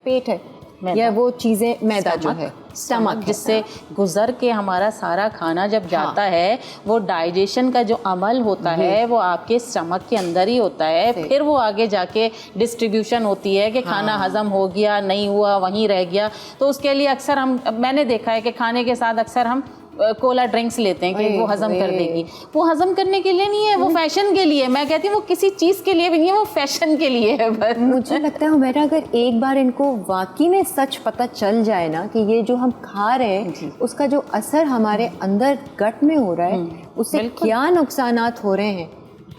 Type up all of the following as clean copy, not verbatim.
पेट है या वो चीज़ें मैदा जो है स्टमक, जिससे गुजर के हमारा सारा खाना जब जाता है वो डाइजेशन का जो अमल होता है वो आपके स्टमक के अंदर ही होता है, फिर वो आगे जाके डिस्ट्रीब्यूशन होती है कि खाना हजम हो गया नहीं हुआ वहीं रह गया। तो उसके लिए अक्सर मैंने देखा है कि खाने के साथ अक्सर हम कोला ड्रिंक्स लेते हैं कि वो हजम कर देगी। वो हजम करने के लिए नहीं है, वो फैशन के लिए। मैं कहती हूँ वो किसी चीज़ के लिए भी नहीं है, वो फैशन के लिए है बस। मुझे लगता है हुमैरा अगर एक बार इनको वाकई में सच पता चल जाए ना कि ये जो हम खा रहे हैं उसका जो असर हमारे अंदर गट में हो रहा है उससे क्या नुकसानात हो रहे हैं,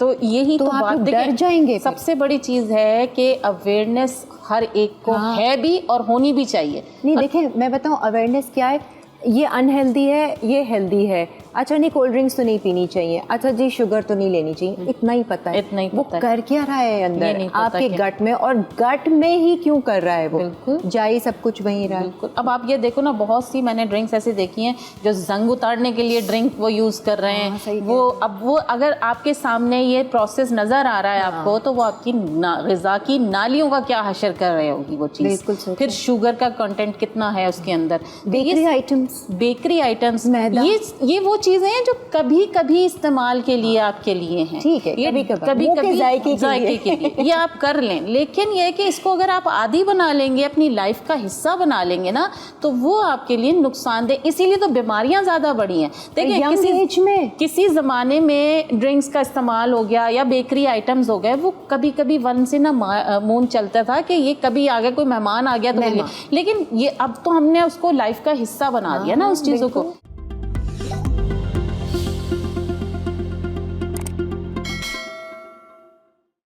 तो यही तो बात डर जाएंगे। सबसे बड़ी चीज़ है कि अवेयरनेस हर एक को है भी और होनी भी चाहिए। नहीं देखें, मैं बताऊँ अवेयरनेस क्या है, ये अनहेल्दी है ये हेल्दी है, अच्छा नहीं कोल्ड ड्रिंक्स तो नहीं पीनी चाहिए, अच्छा जी शुगर तो नहीं लेनी चाहिए, इतना ही पता है। इतना ही वो पता कर क्या रहा है अंदर आपके गट में, और गट में ही क्यों कर रहा है वो, बिल्कुल जाई सब कुछ वहीं रहा है। बिल्कुल। अब आप ये देखो ना, बहुत सी मैंने ड्रिंक्स ऐसी देखी हैं जो जंग उतारने के लिए ड्रिंक वो यूज़ कर रहे हैं। वो अब वो अगर आपके सामने ये प्रोसेस नज़र आ रहा है आपको, तो वो आपकी ग़िज़ा की नालियों का क्या हशर कर रही होगी वो चीज़। फिर शुगर का कंटेंट कितना है उसके अंदर, बेकरी आइटम्स, ये वो चीज़ें हैं जो कभी कभी इस्तेमाल के लिए आपके लिए हैं, ठीक है, ये कभी कभी जायके के लिए ये आप कर लें। लेकिन ये है कि इसको अगर आप आदी बना लेंगे, अपनी लाइफ का हिस्सा बना लेंगे ना, तो वो आपके लिए नुकसानदेह, इसीलिए तो बीमारियां ज़्यादा बढ़ी हैं। देखिए किसी ज़माने में ड्रिंक्स का इस्तेमाल हो गया या बेकरी आइटम्स हो गए, वो कभी कभी वन से ना मून चलता था कि ये कभी आ गया, कोई मेहमान आ गया तो, लेकिन ये अब तो हमने उसको लाइफ का हिस्सा बना दिया ना उस चीज़ों को।